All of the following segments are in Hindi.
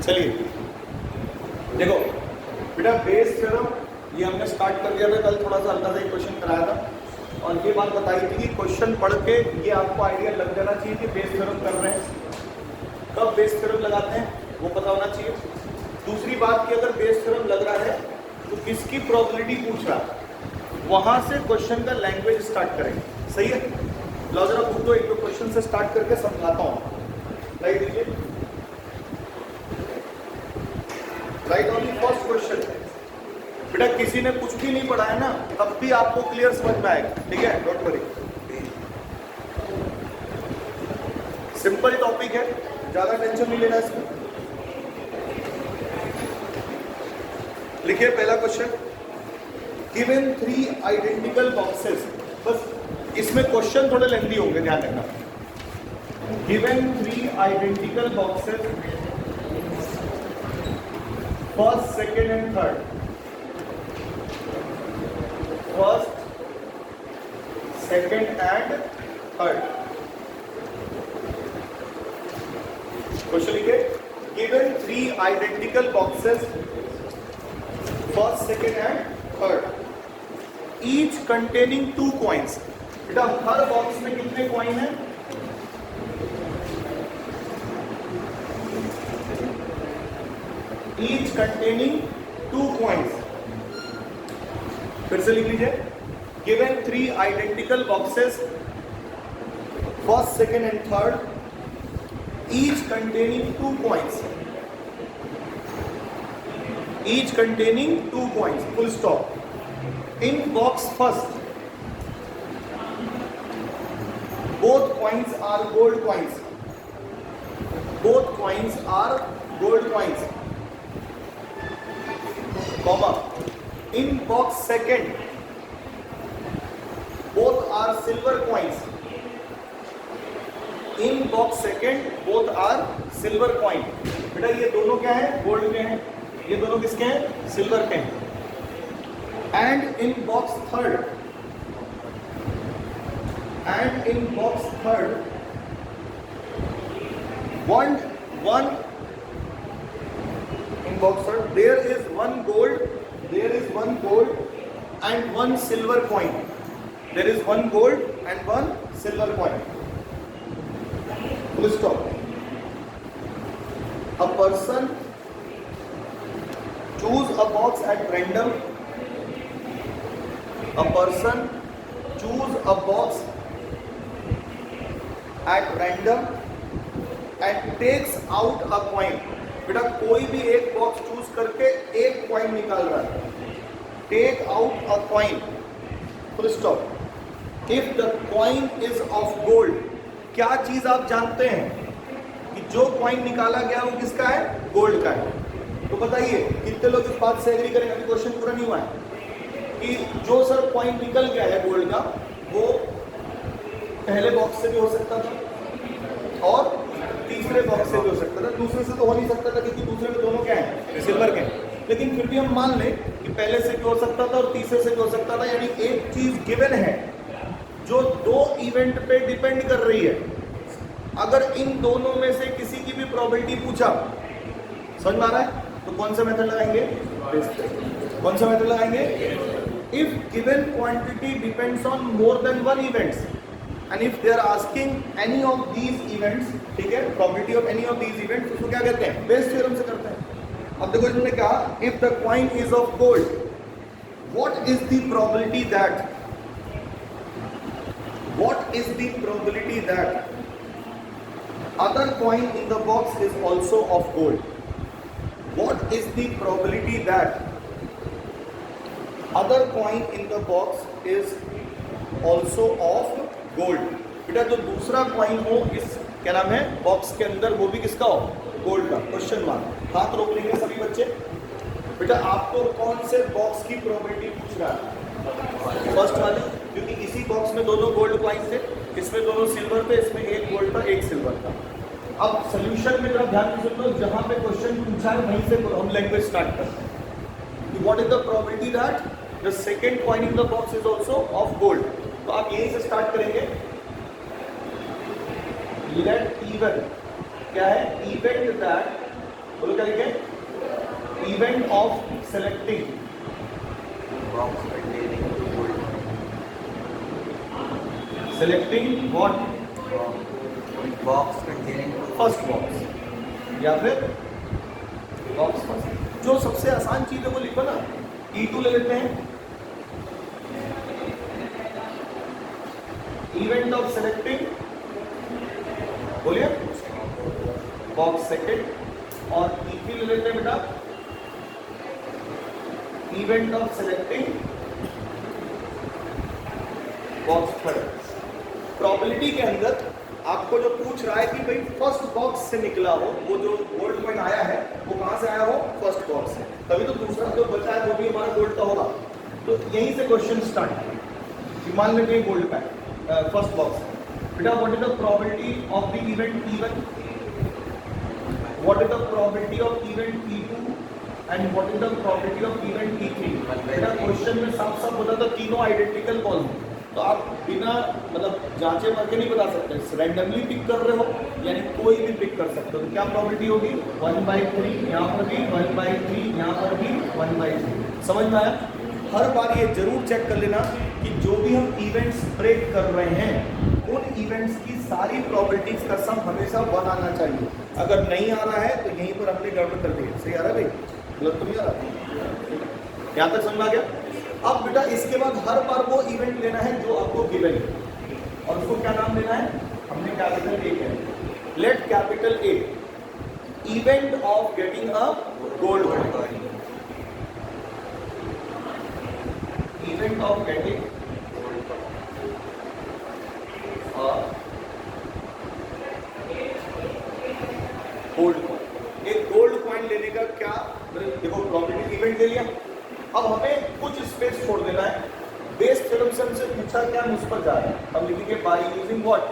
चलिए देखो बेटा, बेस थ्योरम ये हमने स्टार्ट कर दिया था कल, थोड़ा सा हल्का सा एक क्वेश्चन कराया था और ये बात बताई थी कि क्वेश्चन पढ़ के ये आपको आइडिया लग जाना चाहिए कि बेस थ्योरम कर रहे हैं, कब बेस थ्योरम लगाते हैं वो पता होना चाहिए। दूसरी बात कि अगर बेस थ्योरम लग रहा है तो किसकी प्रोबेबिलिटी पूछ रहा है, वहां से क्वेश्चन का लैंग्वेज स्टार्ट करेंगे। सही है, लो जरा बुक दो, एक दो क्वेश्चन से स्टार्ट करके समझाता हूँ। राइट दीजिए, राइट ओनली फर्स्ट क्वेश्चन। बेटा किसी ने कुछ भी नहीं पढ़ा है ना, तब भी आपको क्लियर समझ में आएगा, ठीक है, डोंट वरी। सिंपल टॉपिक है, ज्यादा टेंशन नहीं लेना इसमें। लिखिए पहला क्वेश्चन, गिवन 3 आइडेंटिकल बॉक्सेस। बस इसमें क्वेश्चन थोड़े लेंथी होंगे, ध्यान रखना। Given 3 identical boxes, first, second and third. First, second and third. Question लिखिए, given 3 identical boxes, first, second and third, each containing 2 coins. बेटा हर बॉक्स में कितने कॉइन है? Each containing 2 coins. फिर से लिख लीजिए, given 3 identical boxes, first, second and third, each containing 2 coins. Each containing 2 coins, full stop. In box first, both coins are gold coins. Both coins are gold coins. Comma. In box second, both are silver coins. In box second, both are silver coin. बेटा ये दोनों क्या है? गोल्ड के हैं। ये दोनों किसके हैं? सिल्वर के हैं। And in box third, and in box third, one in box third there is one gold and one silver coin. There is one gold and one silver coin. Full stop. A person choose a box at random. A person choose a box at random and takes out a coin. बेटा कोई भी एक बॉक्स चूज करके एक कॉइन निकाल रहा है। Take out a coin, full stop. If the coin is of gold, क्या चीज आप जानते हैं कि जो कॉइन निकाला गया वो किसका है? गोल्ड का है। तो बताइए कितने लोग इस बात से एग्री करेंगे? अभी क्वेश्चन पूरा नहीं हुआ है कि जो सर कॉइन निकल गया है गोल्ड का, वो पहले बॉक्स से भी हो सकता था और तीसरे बॉक्स से भी हो सकता था, दूसरे से तो हो नहीं सकता था क्योंकि दूसरे में दोनों क्या हैं? सिल्वर के हैं। लेकिन फिर भी हम मान लें कि पहले से भी हो सकता था और तीसरे से भी हो सकता था, यानी एक चीज गिवन है जो 2 इवेंट पे डिपेंड कर रही है। अगर इन दोनों में से किसी की भी प्रोबेबिलिटी पूछा, समझ में आ रहा है, तो कौन सा मेथड लगाएंगे? कौन सा मेथड लगाएंगे? If given quantity depends on more than 1 events and if they are asking any of these events, ठीक है, probability of any of these events, उसको क्या कहते हैं? बेस थ्योरम से करते हैं। अब देखो इन्होंने कहा if the coin is of gold, what is the probability that other coin in the box is also of gold? What is the probability that other coin in the box is also of gold? बेटा जो दूसरा कॉइन हो इस क्या नाम है बॉक्स के अंदर, वो भी किसका हो? गोल्ड का। Question mark. हाथ रोक लेंगे सभी बच्चे। बेटा आपको कौन से बॉक्स की प्रोबेबिलिटी पूछ रहा है? फर्स्ट वाली, क्योंकि इसी बॉक्स में दोनों गोल्ड कॉइन थे, इसमें दोनों सिल्वर थे, इसमें एक गोल्ड था एक सिल्वर था। अब सोल्यूशन में जरा ध्यान से सुनो, जहां पे क्वेश्चन पूछा है वहीं से हम लैंग्वेज स्टार्ट करते हैं। What is the probability that the second coin in the box is also of gold? तो आप यहीं से स्टार्ट करेंगे। लेट इवन क्या है? इवेंट दैट बोलो क्या लिखे? Event of selecting box containing gold selecting what? Box containing first box या फिर बॉक्स फर्स्ट। जो सबसे आसान चीज है वो लिखो ना। E2 ले लेते हैं, इवेंट ऑफ सेलेक्टिंग, बोलिए बॉक्स सेकेंड, और E3 ले लेते हैं बेटा, event of selecting box third. Probability के अंदर आपको जो पूछ रहा है कि भाई फर्स्ट बॉक्स से निकला हो, वो जो गोल्ड कॉइन आया है वो कहां से आया हो? फर्स्ट बॉक्स से। तभी तो दूसरा जो बचा है वो भी हमारा गोल्ड का होगा। तो यहीं से क्वेश्चन स्टार्ट। मान लेते हैं गोल्ड का फर्स्ट बॉक्स बेटा, what is the probability of the event E1, what is the probability of event E2 and what is the probability of event E3। बेटा क्वेश्चन में साफ साफ होता था तीनों आइडेंटिकल कॉल, तो आप बिना मतलब जांचे मार के नहीं बता सकते। रैंडमली पिक कर रहे हो यानी कोई भी पिक कर सकते हो। तो क्या प्रोबेबिलिटी होगी? 1/3 यहाँ पर भी, 1/3 यहाँ पर भी, 1/3। समझ में आया? हर बार ये जरूर चेक कर लेना कि जो भी हम इवेंट्स ब्रेक कर रहे हैं उन इवेंट्स की सारी प्रोबेबिलिटीज का सम हमेशा 1 आना चाहिए। अगर नहीं आ रहा है तो यहीं पर हमने गड़बड़ कर दी। सही आ रहा है भाई? गलत तो नहीं आ रहा? यहाँ तक समझ आ गया? अब बेटा इसके बाद हर बार वो इवेंट लेना है जो आपको गिवन है, और उसको क्या नाम देना है? हमने कैपिटल A किया। Let capital A event of getting a gold coin, event of getting gold coin. एक गोल्ड कॉइन लेने का क्या देखो, प्रोबेबिलिटी इवेंट ले लिया। अब हमें कुछ स्पेस छोड़ देना है। बेस थ्योरम से हमसे पूछा क्या, हम उस पर जा रहे हैं। हम लिखेंगे बाय यूजिंग व्हाट?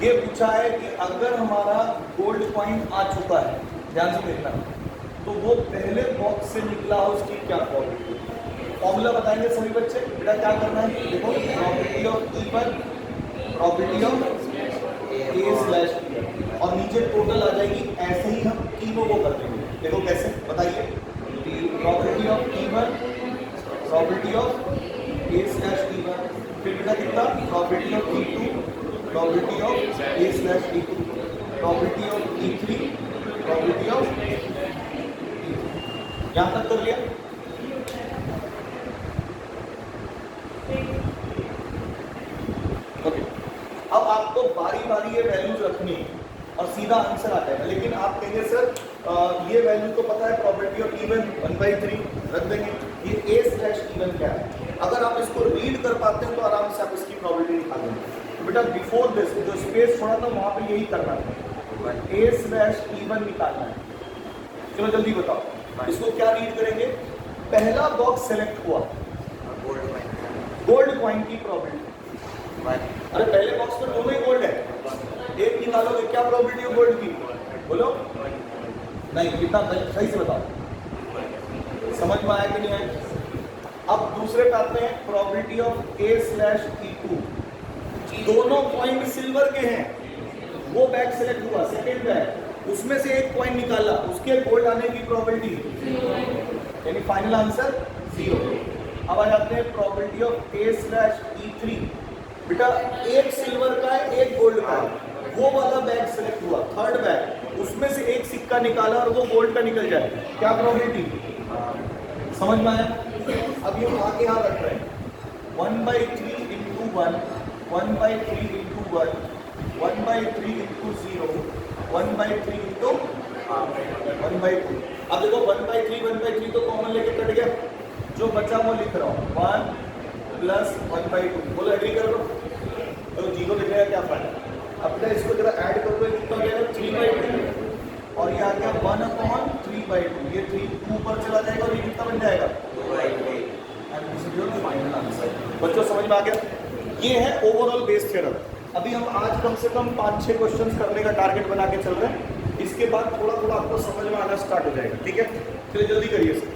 ये पूछा है कि अगर हमारा गोल्ड कॉइन आ चुका है, ध्यान से देखना, तो वो पहले बॉक्स से निकला हो उसकी क्या प्रोबेबिलिटी। फॉर्मूला बताएंगे सभी बच्चे। बेटा क्या करना है? देखो probability of E1, probability of A/P, और नीचे टोटल आ जाएगी। ऐसे ही हम तीनों को कर देंगे। देखो कैसे, बताइए। Probability of E1, probability of A/E1, फिर बेटा कितना? Probability of E2, probability of A/E2, probability of E3, probability of यहां तक कर लिया। ओके, अब आपको बारी बारी ये वैल्यूज रखनी है और सीधा आंसर आ जाएगा। लेकिन आप कहेंगे सर ये वैल्यू तो पता है, प्रोबेबिलिटी ऑफ E1 1/3 रख देंगे। ये A/E1 क्या है? अगर आप इसको रीड कर पाते हैं तो आराम से आप इसकी प्रोबेबिलिटी निकाल देंगे। तो बेटा बिफोर दिस जो स्पेस छोड़ा था वहां पे यही करना था, A/E1 निकालना है। चलो जल्दी बताओ, इसको क्या रीड करेंगे? पहला बॉक्स सेलेक्ट हुआ, गोल्ड कॉइन की प्रोबेबिलिटी। अरे पहले बॉक्स में दोनों ही गोल्ड है, एक निकालोगे, क्या प्रोबेबिलिटी है गोल्ड की? बोलो नहीं, कितना सही से बताओ। समझ में आया कि नहीं आया? अब दूसरे पे आते हैं, प्रोबेबिलिटी ऑफ A/E2। दोनों पॉइंट सिल्वर के हैं, वो बैग सेलेक्ट हुआ, सेकेंड बैग, उसमें से एक पॉइंट निकाला, उसके गोल्ड आने की प्रोबेबिलिटी यानी फाइनल आंसर 0। अब आ जाते हैं प्रोबेबिलिटी ऑफ A/E3। बेटा एक सिल्वर का है, एक गोल्ड का है, वो वाला बैग सेलेक्ट हुआ, थर्ड बैग, उसमें से एक सिक्का निकाला और वो गोल्ड का निकल जाए, क्या प्रोबेबिलिटी? समझ में आया? अब ये आगे यहाँ रख रहे हैं 1/3 into 1, 1/3 into 1, 1/3 into 0, 1/3 into 1/2। अब देखो 1/3 तो कॉमन लेके कट गया, जो बचा वो लिख रहा हूँ 1 + 1/2। बोलो एग्री कर लो, तो 0 लिख रहा है, क्या फायदा? अब बेटा इसको जरा ऐड कर दो, कितना हो जाएगा 3/2, और ये आ गया 1/3/2। ये 3 ऊपर चला जाएगा और ये कितना बन जाएगा 2/3। Final answer. बच्चों समझ में आ गया? ये है ओवरऑल बेस थ्योरम। अभी हम आज कम से कम 5-6 क्वेश्चंस करने का टारगेट बना के चल रहे हैं। इसके बाद थोड़ा थोड़ा आपको समझ में आना स्टार्ट हो जाएगा। ठीक है, चलिए जल्दी करिए सर।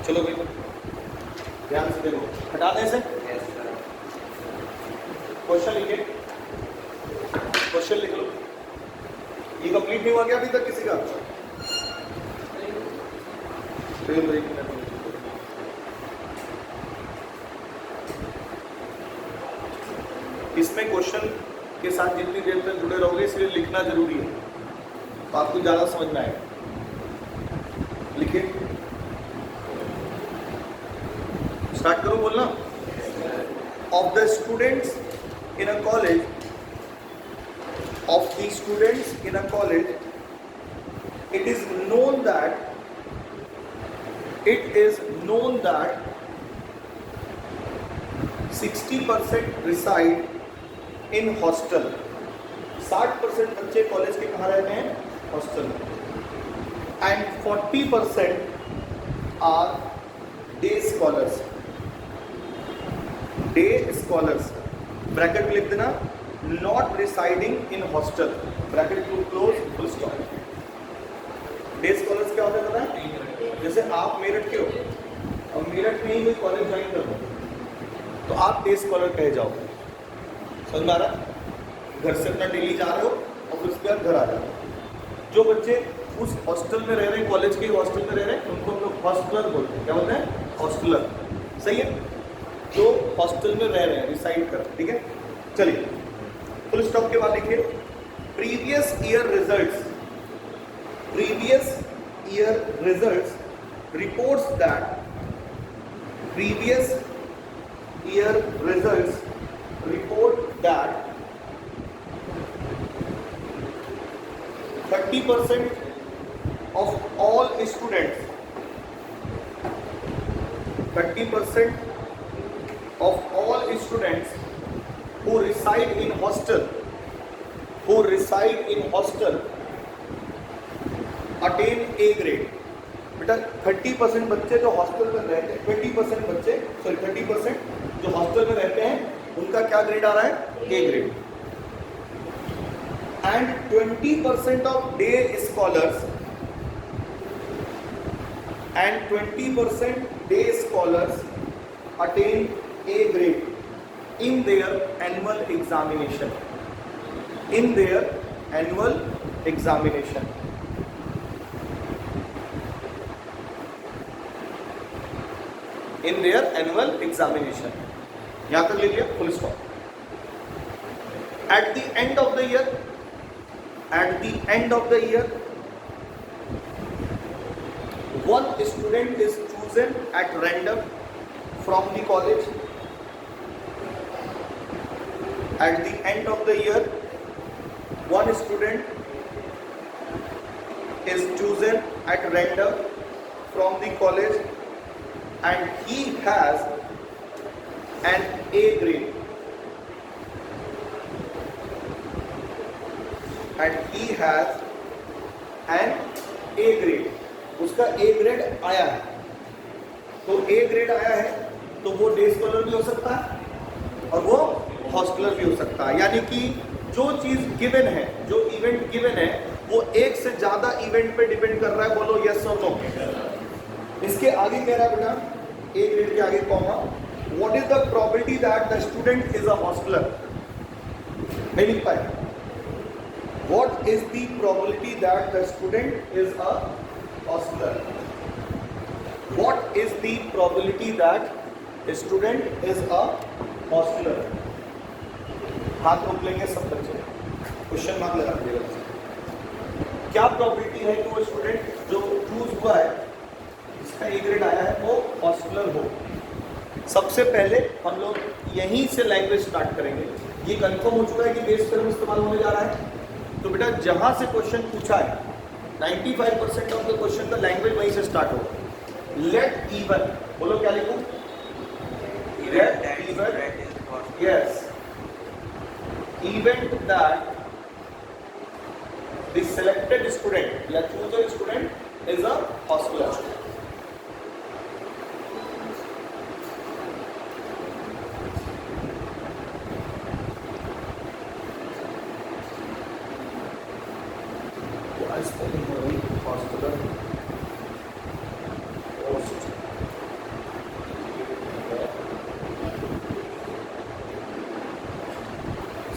चलो भाई ध्यान से देखो, हटा दें इसे। Yes, sir. क्वेश्चन लिखे, क्वेश्चन लिख लो। ये कंप्लीट नहीं हुआ क्या अभी तक किसी का? फिर ब्रेक में इसमें क्वेश्चन के साथ जितनी देर तक जुड़े रहोगे इसलिए लिखना जरूरी है, तो आपको ज़्यादा समझ में आएगा। लिखिए, स्टार्ट करो बोलना। Of the students in a college, of the students in a college, it is known that 60% reside in hostel. 60% बच्चे कॉलेज के कहाँ रहते हैं? हॉस्टल में। And 40% are day scholars. Day scholars bracket में लिख देना, not residing in hostel, bracket close, full stop. Day scholars क्या होता है पता है? जैसे आप मेरठ के हो और मेरठ में ही कोई कॉलेज ज्वाइन कर दो तो आप डे स्कॉलर कहे जाओगे। समझ में आ रहा? घर से अपना डेली जा रहे हो और फिर उसके बाद घर आ जाओ। जो बच्चे उस हॉस्टल में रह रहे हैं, कॉलेज के हॉस्टल में रह रहे हैं, उनको हम लोग हॉस्टलर बोलते हैं। क्या बोलते हैं? हॉस्टलर। सही है? जो हॉस्टल में रह रहे हैं, रिसाइड कर, ठीक है। चलिए फुल स्टॉप के बाद लिखिए, previous year results, previous year results reports that previous year results report that 30% of all students, 30% of all students who reside in hostel, attain A grade. बेटा 30% बच्चे जो हॉस्टल में रहते हैं, 20% बच्चे, सॉरी 30% जो हॉस्टल में रहते हैं उनका क्या ग्रेड आ रहा है? A grade. And 20% of day scholars, and 20% day scholars attain A grade in their annual examination, in their annual examination. In their annual examination. यहाँ तक लिख लिया, full stop. At the end of the year, at the end of the year, one student is chosen at random from the college. At the end of the year, one student is chosen at random from the college and he has an A grade, and he has an A grade, उसका A ग्रेड आया है। तो A ग्रेड आया है तो वो डे स्कॉलर भी हो सकता है और वो हॉस्टलर भी हो सकता है। यानी कि जो चीज़ गिवन है, जो इवेंट गिवन है, वो एक से ज़्यादा इवेंट पे डिपेंड कर रहा है। बोलो यस और नो। इसके आगे कह रहा है बेटा, ए ग्रेड के आगे comma, what is the probability that the student is a hosteller? नहीं लिख पाए। What is the probability that the student is a hosteller? What is the probability that the student is a hosteller? हाथ रोक लेंगे सब बच्चे, क्वेश्चन मार्क लगा दीजिएगा। क्या प्रोबेबिलिटी है कि वो स्टूडेंट जो चूज हुआ है, जिसका ए ग्रेड आया है, वो हॉस्टलर हो? सबसे पहले हम लोग यहीं से लैंग्वेज स्टार्ट करेंगे। ये कंफर्म हो चुका है कि बेस टर्म इस्तेमाल होने जा रहा है। तो बेटा जहाँ से क्वेश्चन पूछा है 95% ऑफ द क्वेश्चन का लैंग्वेज वहीं से स्टार्ट होगा। लेट इवन, बोलो क्या लिखूं? Let E one, yes, event that the selected student या chooser student is a hosteller.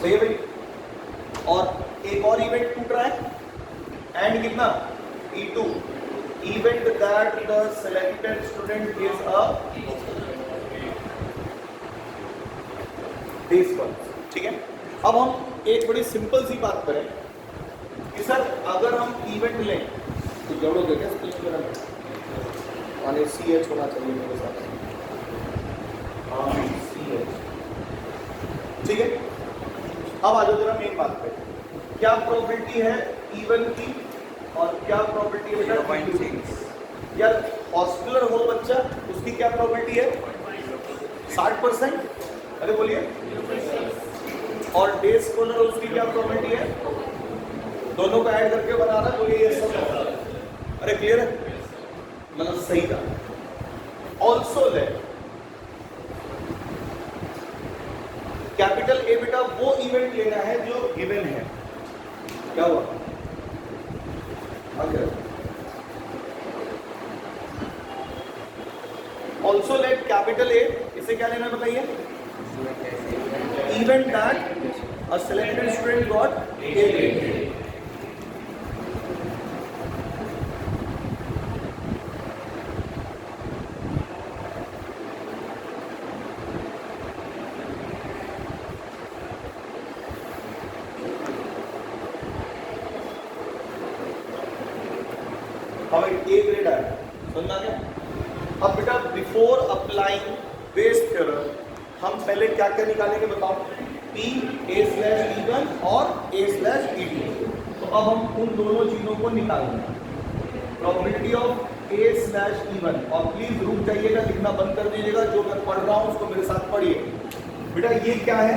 सही है भाई। और एक और इवेंट टूट रहा है, एंड कितना E2, event that the selected student is a base one. ठीक है, अब हम एक बड़ी सिंपल सी बात करें कि सर अगर हम इवेंट लें तो जोड़ोगे क्या स्पेलिंग वगैरह, माने CH होना चाहिए मेरे साथ, CH। ठीक है, अब आ जाओ जरा मेन बात पे, क्या प्रोबेबिलिटी है इवन की और क्या प्रोबेबिलिटी है 0.6। यार हॉस्पिटलर हो बच्चा, उसकी क्या प्रोबेबिलिटी है 60%, अरे बोलिए। और डे स्कॉलर उसकी क्या प्रोबेबिलिटी है, दोनों को ऐड करके बना रहा है, बोलिए ये सब, अरे क्लियर है, मतलब सही था। ऑल्सो लेट कैपिटल ए बेटा वो इवेंट लेना है जो गिवन है, क्या हुआ आगे। ऑल्सो लेट कैपिटल ए, इसे क्या लेना है बताइए, event that a selected student got A grade. हमें ए ग्रेड आया, समझ आ गया। अब बेटा बिफोर अप्लाइंग बेस थ्योरम हम पहले क्या क्या निकालेंगे बताओ, P A/E1 और A/E2। तो अब हम उन दोनों चीजों को निकालेंगे, प्रोबेबिलिटी ऑफ A/E1। और प्लीज रुक जाइएगा, लिखना बंद कर दीजिएगा, जो मैं पढ़ रहा हूं उसको मेरे साथ पढ़िए। बेटा ये क्या है,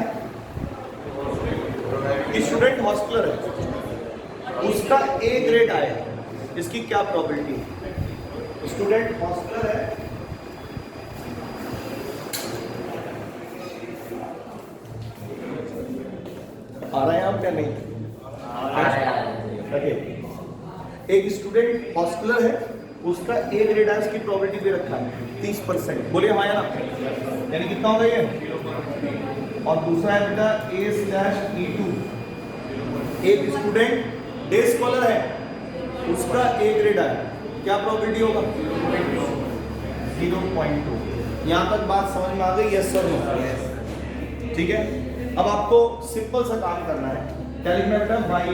स्टूडेंट हॉस्टलर है, उसका ए ग्रेड आया, इसकी क्या प्रोबेबिलिटी है, स्टूडेंट हॉस्टलर है, आ रहा है आप क्या नहीं, ओके। एक स्टूडेंट हॉस्टलर है, उसका ए ग्रेड है, उसकी प्रोबेबिलिटी भी रखा है 30%, बोलिए हाँ या ना, यानी कितना होगा ये। और दूसरा है बेटा A/E2, एक स्टूडेंट डे स्कॉलर है, उसका ए ग्रेड है, क्या प्रोबेबिलिटी होगा 0.2। यहां तक बात समझ में आ गई, यस सर नो, ठीक है। अब आपको सिंपल सा काम करना है, क्या लिखना है बेटा, बाय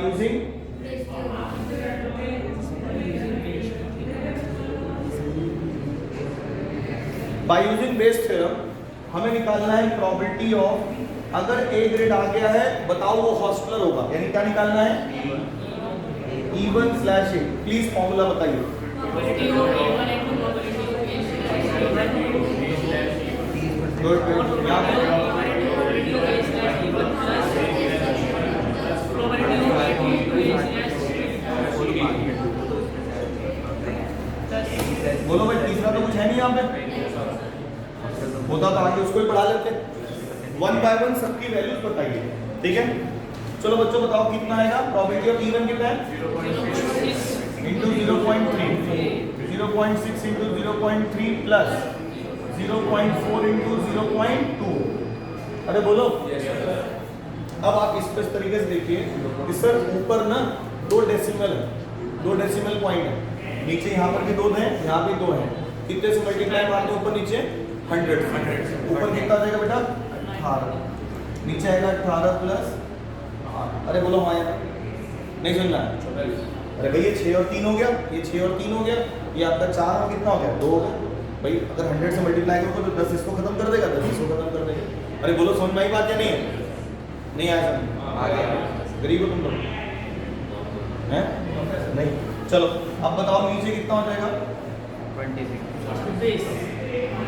यूजिंग बेस थ्योरम हमें निकालना है प्रोबेबिलिटी ऑफ, अगर ए ग्रेड आ गया है बताओ वो हॉस्टलर होगा, यानी क्या निकालना है E1/A। प्लीज फॉर्मूला बताइए, बोलो भाई, तीसरा तो कुछ है नहीं यहाँ पे, होता तो आगे उसको ही पढ़ा लेते। 1 by 1 सबकी वैल्यूज बताइए, ठीक है। चलो बच्चों बताओ कितना आएगा, प्रोबेबिलिटी ऑफ इवन कितना है, इंटू 0.3, 0.6 इंटू 0.3 प्लस 0.4 इंटू 0.2, अरे बोलो। अब आप इस तरीके से देखिए कि सर ऊपर ना 2 डेसिमल है, 2 डेसिमल पॉइंट है, नीचे यहाँ पर भी 2 हैं, यहाँ भी 2 हैं, कितने से मल्टीप्लाई मारते हैं ऊपर नीचे 100, ऊपर कितना आ जाएगा बेटा 18, नीचे आएगा 18 प्लस, अरे बोलो हाँ यार, नहीं सुनना है, अरे भाई ये 6 और 3 हो गया, ये 6 और 3 हो गया, ये आपका 4 और कितना हो गया 2 हो गया। भाई अगर 100 से मल्टीप्लाई करोगे तो 10 इसको खत्म कर देगा, 10 इसको खत्म कर देगा। अरे बोलो समझ में आई बात या नहीं है, नहीं आया समझ, गरीब हो तुम लोग हैं, नहीं। चलो अब बताओ नीचे कितना हो जाएगा 26,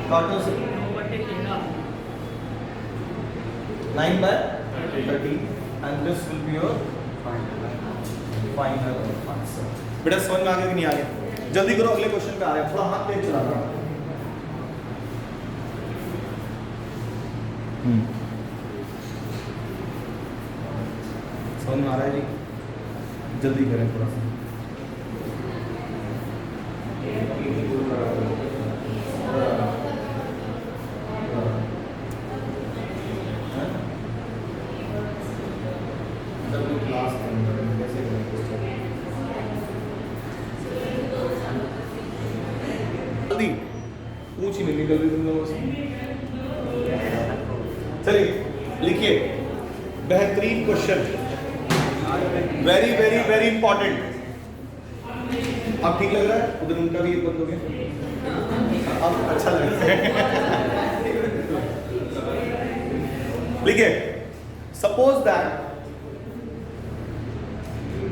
काटो से 9/30 and this will be your final answer। बेटा समझ में आ गया कि नहीं आ गया, जल्दी करो अगले क्वेश्चन पे आ रहे हैं, थोड़ा हाथ तेज चला रहा हूं। समझ में आ रहा है जी, जल्दी करें थोड़ा सा। जल्दी, पूछ ही नहीं निकल रही तुम लोगों से। चलिए लिखिए, बेहतरीन question, very very very important. अब ठीक लग रहा है? उधर उनका भी एक बंद हो गया, अब अच्छा लग रहा है। लिखिए, suppose that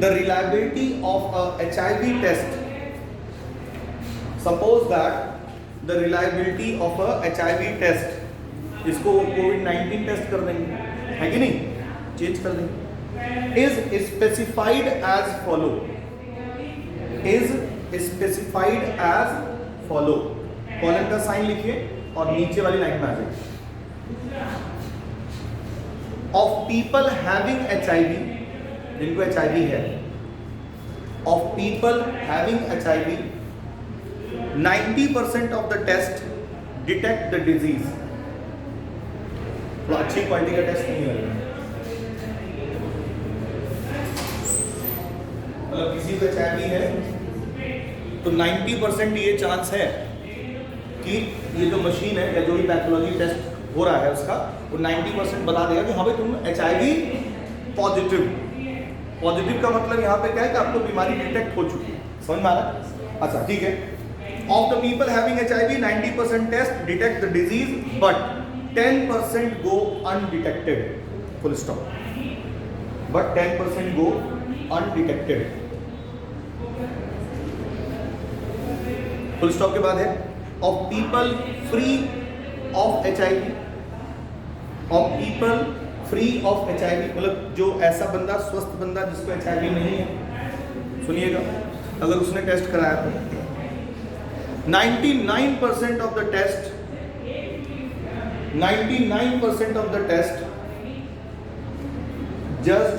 the reliability of a HIV test, suppose that the reliability of a HIV test, इसको COVID-19 टेस्ट कर देंगे, है कि नहीं, चेंज कर देंगे, is specified as follow, is specified as follow, colon का साइन लिखिए और नीचे वाली लाइन में आ जाइए, of people having HIV, जिनको HIV है, of people having HIV, 90% of the test detect the disease. तो अच्छी क्वालिटी का टेस्ट नहीं होगा, मतलब किसी को HIV है तो 90% ये चांस है कि ये जो मशीन है या जो भी पैथोलॉजी टेस्ट हो रहा है उसका, वो 90% बता देगा कि हाँ भाई तुम HIV पॉजिटिव। पॉजिटिव का मतलब यहाँ पे क्या है कि आपको बीमारी डिटेक्ट हो चुकी है, समझ में आ रहा है? अच्छा ठीक है, of the people having HIV 90% test detect the disease but 10% go undetected, full stop, but 10% go undetected, full stop के बाद है of people free of HIV, of people free of HIV, मतलब जो ऐसा बंदा, स्वस्थ बंदा जिसको HIV नहीं है, सुनिएगा, अगर उसने टेस्ट कराया तो 99% of the test, 99% of the test just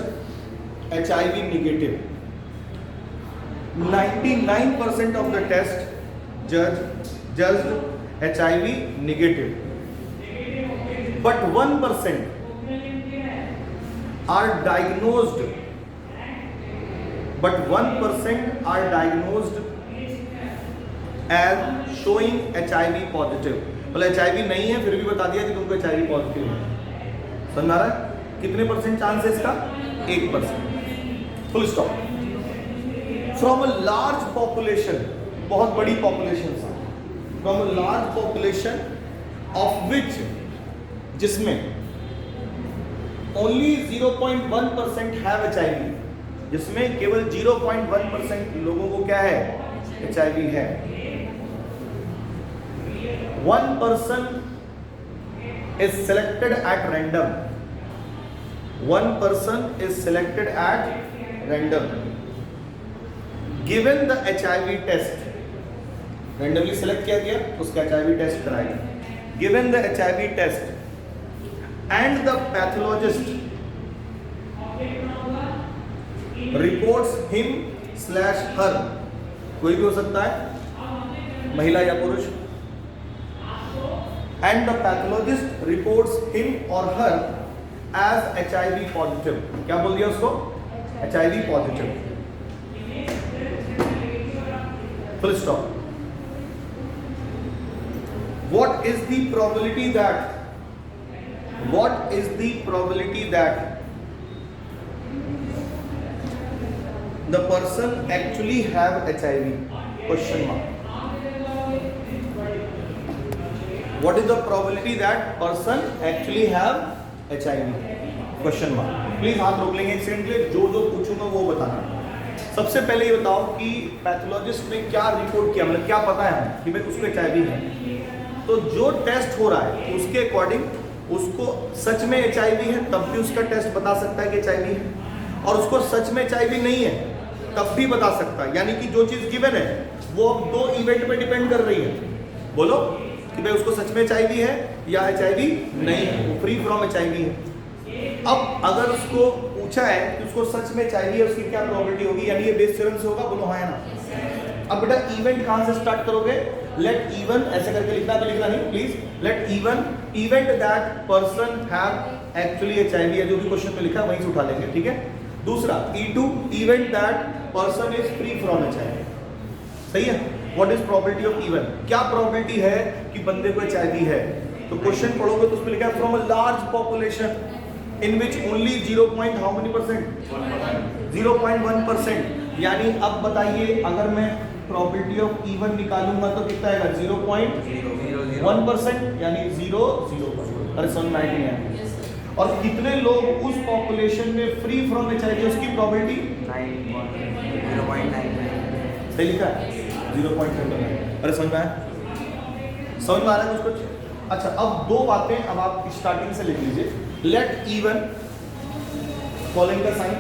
HIV negative, 99% of the test just HIV negative, but 1% are diagnosed, but 1% are diagnosed as showing HIV positive, मतलब HIV नहीं है फिर भी बता दिया कि तुमको HIV पॉजिटिव है, समझ आ रहा है? कितने परसेंट चांस है इसका? 1%, full stop. From a large population, बहुत बड़ी पॉपुलेशन से, from a large population of which, जिसमें ओनली 0.1% हैव HIV, जिसमें केवल 0.1% लोगों को क्या है? HIV है। 1 person is selected at random, 1 person is selected at random, given the HIV test, randomly select किया गया, उसका HIV टेस्ट कराया, given the HIV test and the pathologist reports him/her, कोई भी हो सकता है, महिला या पुरुष, and the pathologist reports him or her as HIV positive, क्या बोल दिया उसको? HIV positive, full stop. What is the probability that, what is the probability that the person actually have HIV? Question mark. What is the probability that person actually have HIV? Question mark. Please हाथ रोक लेंगे एक सेकंड के लिए, जो जो पूछूंगा वो बताना। सबसे पहले ये बताओ कि पैथोलॉजिस्ट ने क्या रिपोर्ट किया, मतलब क्या पता है हमें कि भाई उसको HIV है, तो जो टेस्ट हो रहा है उसके अकॉर्डिंग उसको सच में HIV है तब भी उसका टेस्ट बता सकता है कि HIV है, और उसको सच में HIV नहीं है तब भी बता सकता है। यानी कि जो चीज़ गिवन है वो अब दो इवेंट पे डिपेंड कर रही है। बोलो कि भाई उसको सच में HIV है या HIV नहीं है, वो फ्री फ्रॉम HIV है। अब अगर उसको पूछा है कि उसको सच में HIV है, उसकी क्या प्रोबेबिलिटी होगी, यानी ये बेस थ्योरम से होगा, बोलो हाँ या ना। अब बेटा इवेंट कहां से स्टार्ट करोगे? लेट इवन, ऐसे करके लिखना तो लिखना नहीं please, let even event that person have actually HIV है, जो भी क्वेश्चन में लिखा है वहीं से उठा लेंगे, ठीक है। दूसरा E2 event that person is free from HIV, सही है। What is probability of even, क्या प्रोबेबिलिटी है कि बंदे को HIV है। तो क्वेश्चन पढ़ोगे तो उसमें लिखा है from a large population in which only 0.1%, यानी अब बताइए अगर मैं प्रोबेबिलिटी ऑफ इवन निकालूंगा तो कितना आएगा 0.1%, यानी 0.0। अरे समझ में आई नहीं है। और कितने लोग उस पॉपुलेशन में फ्री फ्रॉम HIV, उसकी प्रोबेबिलिटी 0.99। सही लिखा है 0.99। अरे समझ में आया, समझ में आ रहा है कुछ कुछ। अच्छा अब दो बातें अब आप स्टार्टिंग से लिख लीजिए। लेट इवन फॉलोइंग का sign,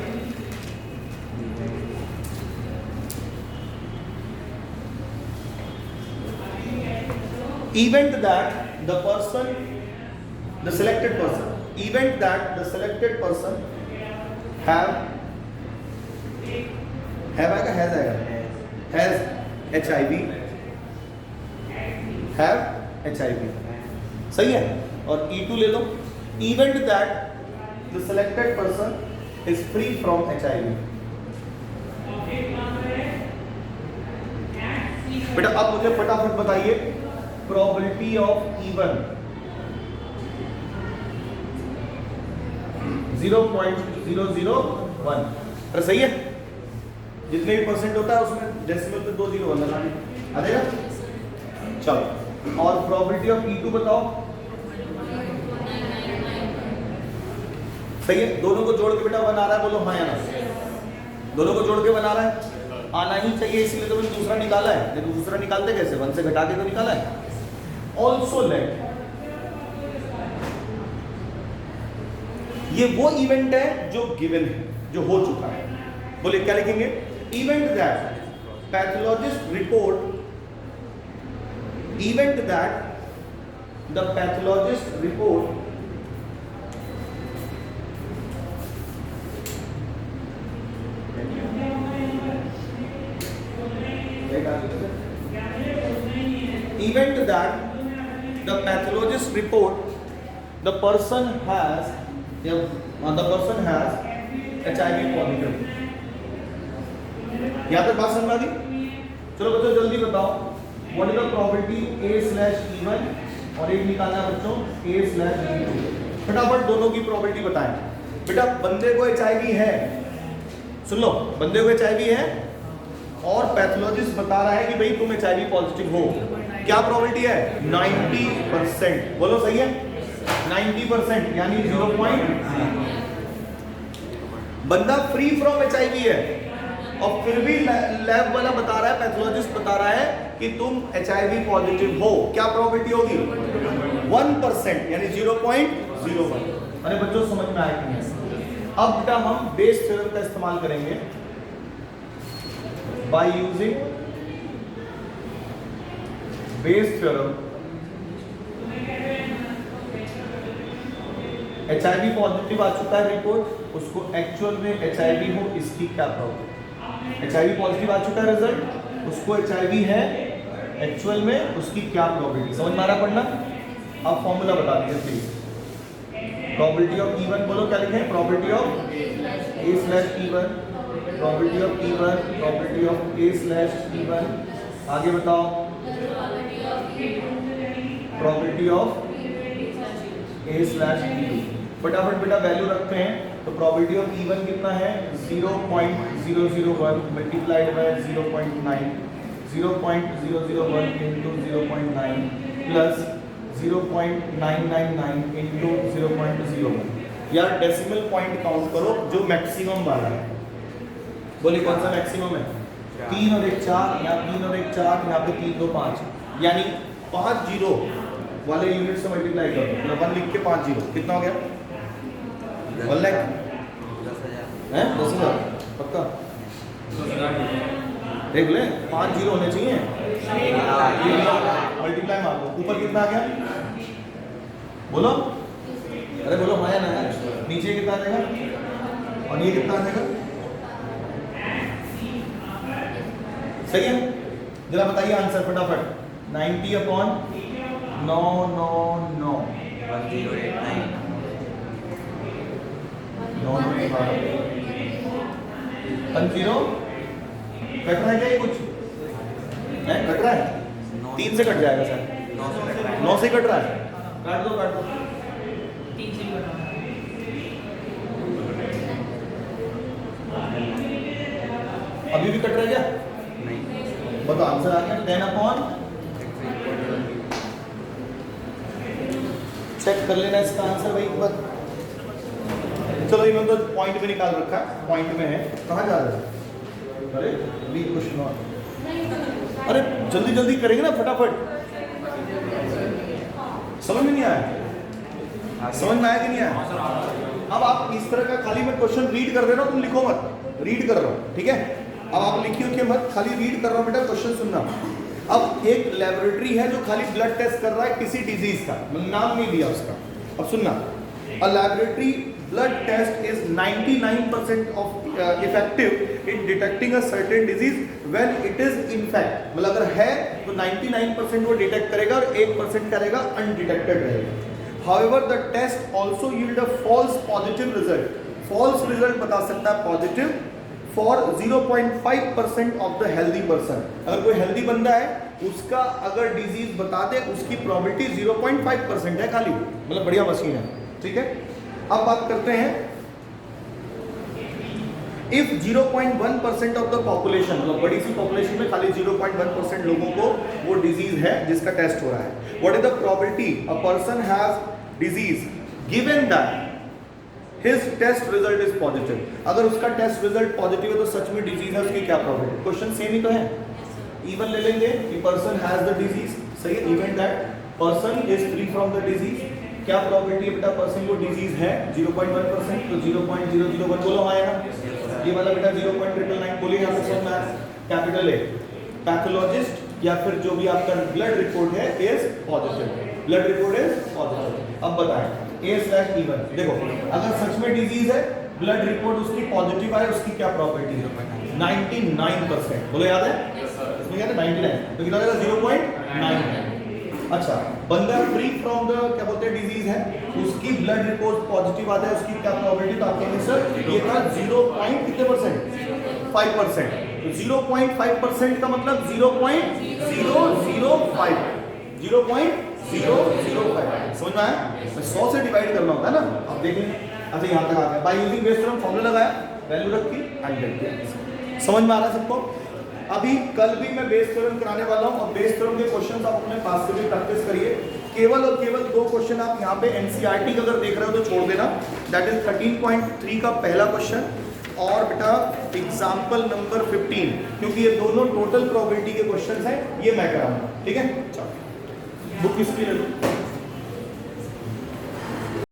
event that the person, the selected person, event that the selected person have आएगा, has HIV, have HIV, सही है। और E2 ले लो, event that the selected person is free from HIV। बेटा अब मुझे फटाफट बताइए प्रोबेबिलिटी ऑफ इवन 0.001। अरे सही है, जितने भी परसेंट होता है उसमें डेसिमल पे 2 0 लगा आ जाएगा। चलो और प्रोबेबिलिटी ऑफ E2 बताओ। सही है, दोनों को जोड़ के बेटा 1 आ रहा है, बोलो हाँ या ना। दोनों को जोड़ के 1 आ रहा है, आना ही चाहिए, इसलिए तो मैंने दूसरा निकाला है। लेकिन दूसरा निकालते कैसे, 1 से घटा के तो निकाला है। ऑल्सो लेट, ये वो इवेंट है जो गिवन है, जो हो चुका है। बोले क्या लिखेंगे, event that pathologist report, event that the pathologist report event that the pathologist report the person has HIV positive। यहाँ तक बात समझ आ गई। चलो बच्चों जल्दी बताओ what is the probability A/E1 और एक निकालना है बच्चों A/E2। फटाफट दोनों की प्रोबेबिलिटी बताएं। बेटा बंदे को HIV है, सुन लो, बंदे को HIV है और पैथोलॉजिस्ट बता रहा है कि भाई तुम HIV पॉजिटिव हो। क्या प्रोबेबिलिटी है 90%, बोलो सही है 90%, यानी 0.0। बंदा फ्री फ्रॉम HIV है और फिर भी लैब वाला बता रहा है, पैथोलॉजिस्ट बता रहा है कि तुम HIV पॉजिटिव हो। क्या प्रोबेबिलिटी होगी 1%, यानी 0.01। अरे बच्चों समझ में आया कि नहीं? अब बेटा हम बेस थ्योरम का इस्तेमाल करेंगे by using Bayes theorem। HIV positive आ चुका है रिपोर्ट, उसको एक्चुअल में HIV हो इसकी क्या प्रॉब्लम। HIV पॉजिटिव आ चुका है रिजल्ट, उसको HIV है एक्चुअल में उसकी क्या प्रोबेबिलिटी। समझ में आ रहा पढ़ना? अब फॉर्मूला बता दीजिए प्लीज। प्रोबेबिलिटी ऑफ इवन बोलो क्या लिखें, probability of A/E1, probability of E1, probability of A/E1। आगे बताओ प्रोबेबिलिटी ऑफ A/E2। फटाफट बेटा वैल्यू रखते हैं। तो प्रोबेबिलिटी ऑफ E1 कितना है 0.001 multiplied by 0.9, 0.001 into 0.9 plus 0.999 into 0.01। यार डेसिमल पॉइंट काउंट करो जो मैक्सिमम वाला है। बोलिए कौन सा मैक्सिमम है? 3 और 1 4, यहाँ 3 और 1 4, यहाँ पे 3 2 5, यानी 5 जीरो वाले यूनिट से मल्टीप्लाई कर दो। मतलब 1 लिख के 5 जीरो कितना हो गया 1 लाख 10,000 पक्का देख ले 5 जीरो होने चाहिए, मल्टीप्लाई मार दो। ऊपर कितना आ गया बोलो, अरे बोलो माया ना, नीचे कितना आ जाएगा और ये कितना आ जाएगा, सही है? जरा बताइए आंसर फटाफट। 90 अपॉन 999 1089 10 बैठना है क्या ये कुछ है कट रहा है, 3 से कट जाएगा सर, 9 से कट रहा है। 9 से कट रहा है, काट दो काट दो। अभी भी कट रहा है क्या? नहीं। बताओ आंसर आ गया 10 अपॉन, चेक कर लेना इसका आंसर भाई एक बार। चलो इन्होंने तो पॉइंट में निकाल रखा है, पॉइंट में है, कहाँ जा रहे हो? अरे अभी क्वेश्चन और, अरे जल्दी जल्दी करेंगे ना फटाफट। समझ में नहीं आया? समझ में आया कि नहीं आया? अब आप इस तरह का खाली मैं क्वेश्चन रीड कर दे रहा हूँ, तुम लिखो मत, रीड कर रहा हूँ, ठीक है? अब आप लिखिए कि मत, खाली रीड कर रहा हूँ बेटा, क्वेश्चन सुनना। अब एक लेबोरेटरी है जो खाली ब्लड टेस्ट कर रहा है किसी डिजीज का, मतलब नाम नहीं दिया उसका। अब सुनना, a laboratory blood test is 99% of effective in detecting a certain disease when it is infect, मतलब अगर है तो 99% वो डिटेक्ट करेगा और 1% करेगा अनडिटेक्टेड रहेगा। However, the test also yield a false positive result. False result बता सकता है positive for 0.5% of the healthy person. अगर कोई healthy बंदा है उसका अगर डिजीज बता दे उसकी प्रोबेबिलिटी 0.5% है खाली, मतलब बढ़िया मशीन है, ठीक है? अब बात करते हैं, इफ 0.1% ऑफ द पॉपुलेशन, मतलब बड़ी सी पॉपुलेशन में खाली 0.1% लोगों को वो डिजीज है जिसका टेस्ट हो रहा है, what is the probability a person has disease given that his test result is positive? अगर उसका टेस्ट रिजल्ट पॉजिटिव है तो सच में डिजीज है, उसकी क्या प्रोबेबिलिटी? क्वेश्चन सेम ही तो है, इवन ले लेंगे कि पर्सन हैज द डिजीज, सही है, even that person is free from the disease, क्या प्रोबेबिलिटी बेटा पर्सन को डिजीज है? 0.1%, तो 0.001 बोलो आएगा, ये वाला बेटा 0.999 बोलिए, यहाँ पे समझ में आया? कैपिटल ए, पैथोलॉजिस्ट या फिर जो भी आपका ब्लड रिपोर्ट है is positive, blood report is positive. अब बताएं A/even, देखो अगर सच में डिजीज है, ब्लड रिपोर्ट उसकी पॉजिटिव आए, उसकी क्या प्रोबेबिलिटी है? 99%, बोलो याद है? इसमें क्या था 99, तो कितना होगा? 0.9। अच्छा, बंदा फ्री फ्रॉम द क्या बोलते हैं डिजीज है, उसकी ब्लड रिपोर्ट पॉजिटिव आता है, उसकी क्या प्रोबेबिलिटी? तो आपके आंसर ये था 0.5%। तो 0.5% का मतलब 0.005, 0.005, समझ में आया? 100 से डिवाइड करना होता है ना, अब देखें। अच्छा यहाँ तक आ गया, by using Bayes theorem formula लगाया, वैल्यू रखी, एंड किया। समझ में आ रहा है सबको? अभी कल भी मैं बेस थ्योरम कराने वाला हूं, और बेस थ्योरम के क्वेश्चंस आप अपने पास से भी प्रैक्टिस करिए। केवल और केवल 2 क्वेश्चन आप यहाँ पे एनसीईआरटी का अगर देख रहे हो तो छोड़ देना, दैट इज 13.3 का पहला क्वेश्चन और बेटा एग्जाम्पल नंबर 15, क्योंकि ये दोनों टोटल प्रोबेबिलिटी के क्वेश्चन हैं, ये मैं कराऊंगा, ठीक है? चलो बुक किसकी ले लो।